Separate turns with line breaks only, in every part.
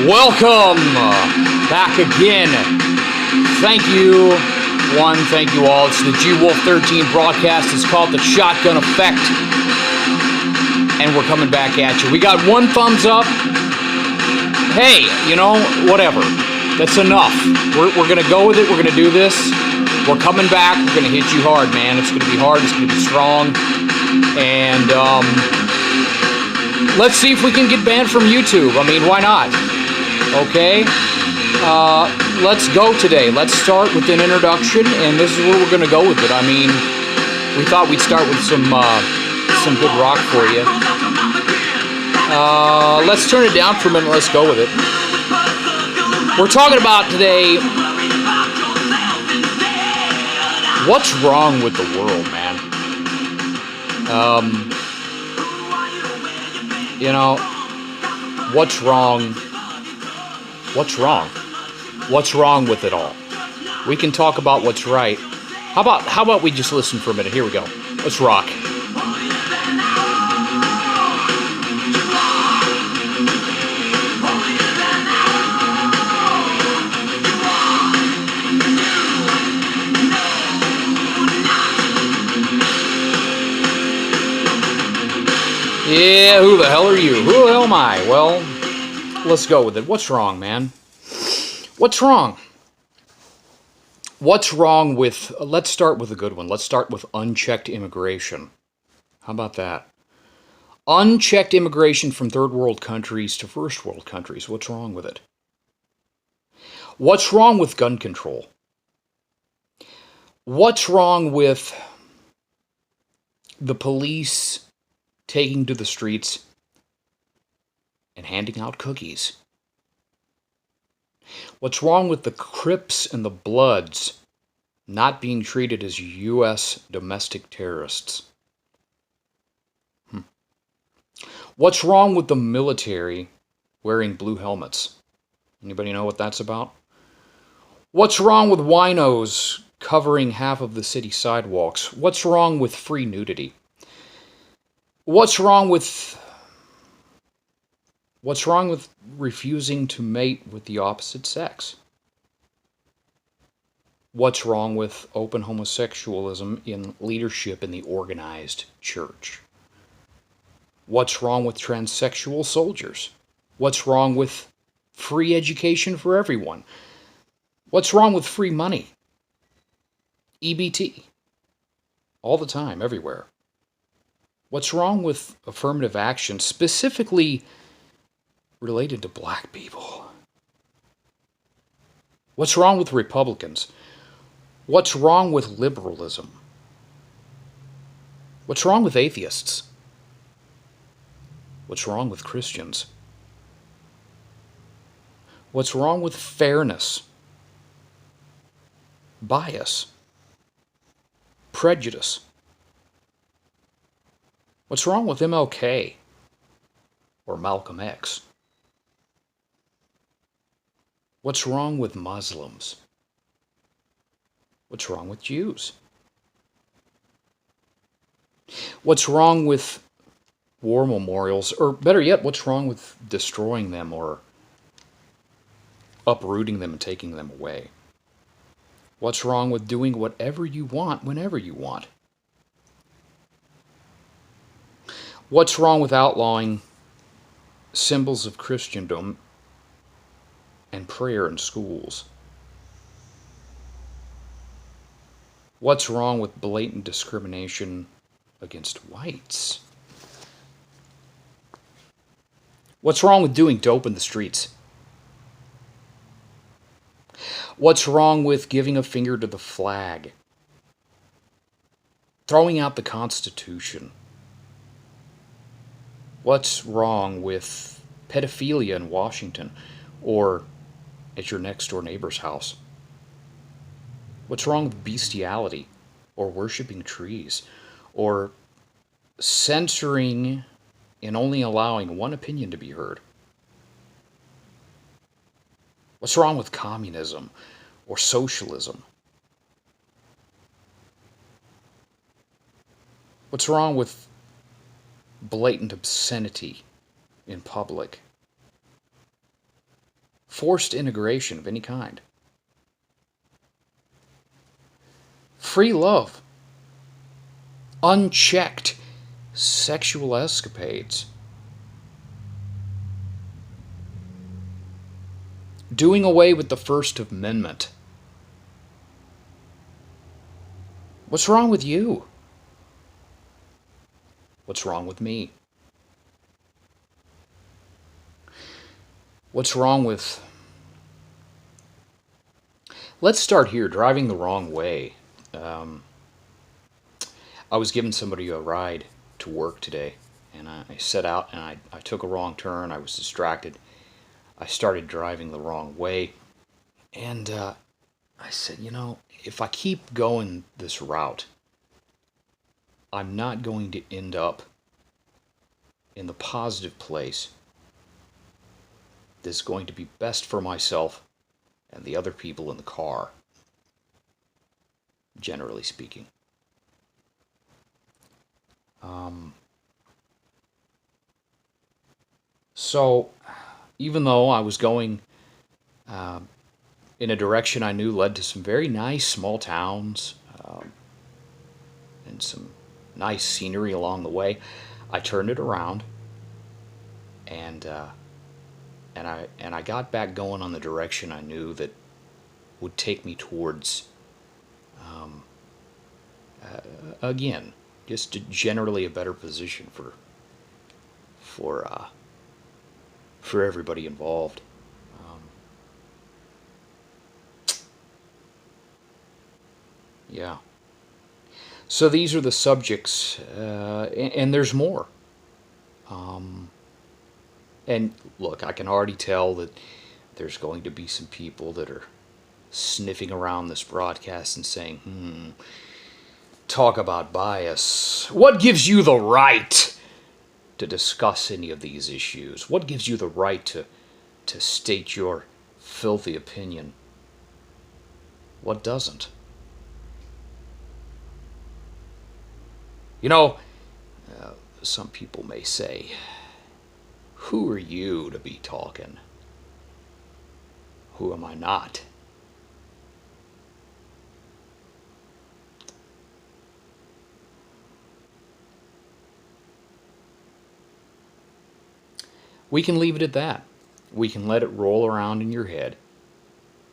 Welcome back again. Thank you, one, thank you all. It's the G-Wolf 13 broadcast. It's called The Shotgun Effect. And we're coming back at you. We got one thumbs up. Hey, whatever. That's enough. We're going to go with it. We're going to do this. We're coming back. We're going to hit you hard, man. It's going to be hard. It's going to be strong. And let's see if we can get banned from YouTube. I mean, why not? Okay? Let's go today. Let's start with an introduction, and this is where we're going to go with it. I mean, we thought we'd start with some good rock for you. Let's turn it down for a minute. Let's go with it. We're talking about today, what's wrong with the world, man? What's wrong? What's wrong? What's wrong with it all? We can talk about what's right. How about we just listen for a minute? Here we go. Let's rock. Yeah, who the hell are you? Who the hell am I? Well, let's go with it. What's wrong, man? What's wrong? What's wrong with... Let's start with a good one. Let's start with unchecked immigration. How about that? Unchecked immigration from third world countries to first world countries. What's wrong with it? What's wrong with gun control? What's wrong with the police taking to the streets and handing out cookies? What's wrong with the Crips and the Bloods not being treated as U.S. domestic terrorists? What's wrong with the military wearing blue helmets? Anybody know what that's about? What's wrong with winos covering half of the city sidewalks? What's wrong with free nudity? What's wrong with refusing to mate with the opposite sex? What's wrong with open homosexualism in leadership in the organized church? What's wrong with transsexual soldiers? What's wrong with free education for everyone? What's wrong with free money? EBT. All the time, everywhere. What's wrong with affirmative action, specifically related to black people? What's wrong with Republicans? What's wrong with liberalism? What's wrong with atheists? What's wrong with Christians? What's wrong with fairness, bias, prejudice? What's wrong with MLK or Malcolm X? What's wrong with Muslims? What's wrong with Jews? What's wrong with war memorials? Or better yet, what's wrong with destroying them or uprooting them and taking them away? What's wrong with doing whatever you want whenever you want? What's wrong with outlawing symbols of Christendom and prayer in schools? What's wrong with blatant discrimination against whites? What's wrong with doing dope in the streets? What's wrong with giving a finger to the flag? Throwing out the Constitution? What's wrong with pedophilia in Washington or at your next door neighbor's house? What's wrong with bestiality or worshiping trees or censoring and only allowing one opinion to be heard? What's wrong with communism or socialism? What's wrong with blatant obscenity in public? Forced integration of any kind. Free love. Unchecked sexual escapades. Doing away with the First Amendment. What's wrong with you? What's wrong with me? What's wrong with... Let's start here, driving the wrong way. I was giving somebody a ride to work today, and I set out and I took a wrong turn. I was distracted. I started driving the wrong way, and I said, if I keep going this route, I'm not going to end up in the positive place that's going to be best for myself and the other people in the car, generally speaking. So, even though I was going in a direction I knew led to some very nice small towns and some nice scenery along the way, I turned it around and I got back going on the direction I knew that would take me towards again, just generally a better position for everybody involved. Yeah. So these are the subjects, and there's more. And look, I can already tell that there's going to be some people that are sniffing around this broadcast and saying, talk about bias. What gives you the right to discuss any of these issues? What gives you the right to state your filthy opinion? What doesn't? Some people may say, who are you to be talking? Who am I not? We can leave it at that. We can let it roll around in your head,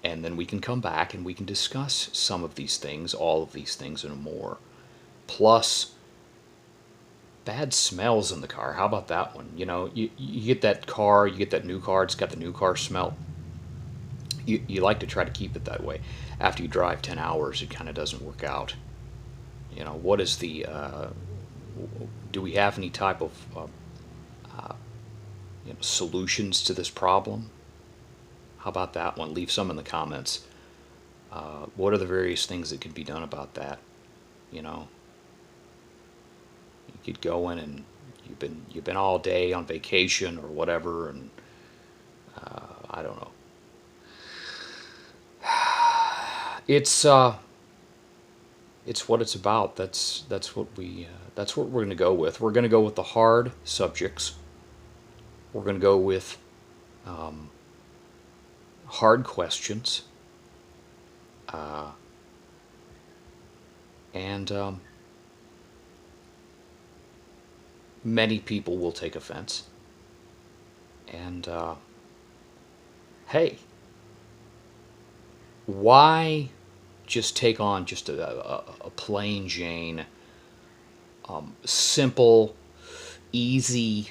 and then we can come back and we can discuss some of these things, all of these things, and more. Plus, bad smells in the car. How about that one? You get that car, you get that new car, it's got the new car smell. You like to try to keep it that way. After you drive 10 hours, it kind of doesn't work out. What is the... do we have any type of solutions to this problem? How about that one? Leave some in the comments. What are the various things that can be done about that? You get going and you've been all day on vacation or whatever, and I don't know. It's what it's about. That's what we're going to go with. We're going to go with the hard subjects. We're going to go with hard questions, and many people will take offense. And hey, why just take on just a plain Jane, simple, easy,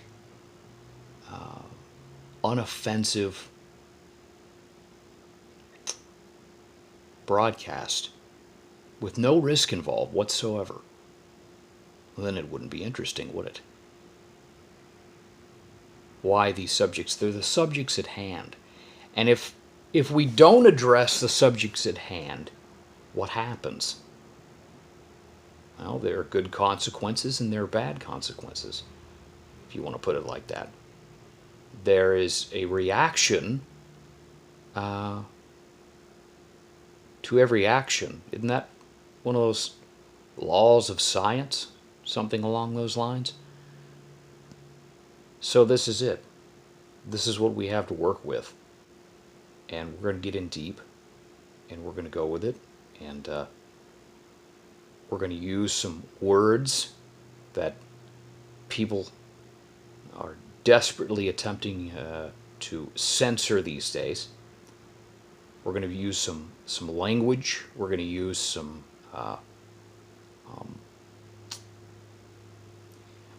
unoffensive broadcast with no risk involved whatsoever? Well, then it wouldn't be interesting, would it? Why these subjects? They're the subjects at hand. And if we don't address the subjects at hand, what happens? Well, there are good consequences and there are bad consequences, if you want to put it like that. There is a reaction to every action. Isn't that one of those laws of science? something along those lines. So this is it. This is what we have to work with. And we're going to get in deep, and we're going to go with it. And we're going to use some words that people are desperately attempting to censor these days. We're going to use some language. We're going to use some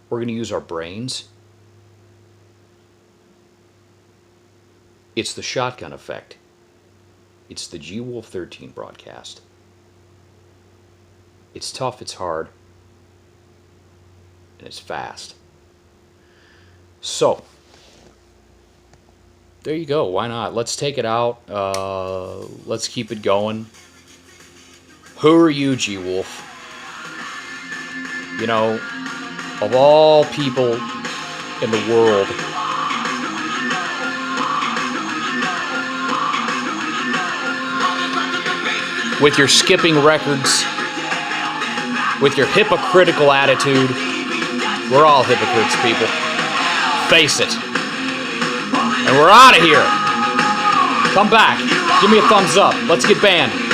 we're going to use our brains. It's the Shotgun Effect. It's the G-Wolf 13 broadcast. It's tough, it's hard, and it's fast. So, there you go. Why not? Let's take it out. Let's keep it going. Who are you, G-Wolf? You know, of all people in the world, with your skipping records, with your hypocritical attitude, we're all hypocrites, people. Face it. And we're out of here. Come back. Give me a thumbs up. Let's get banned.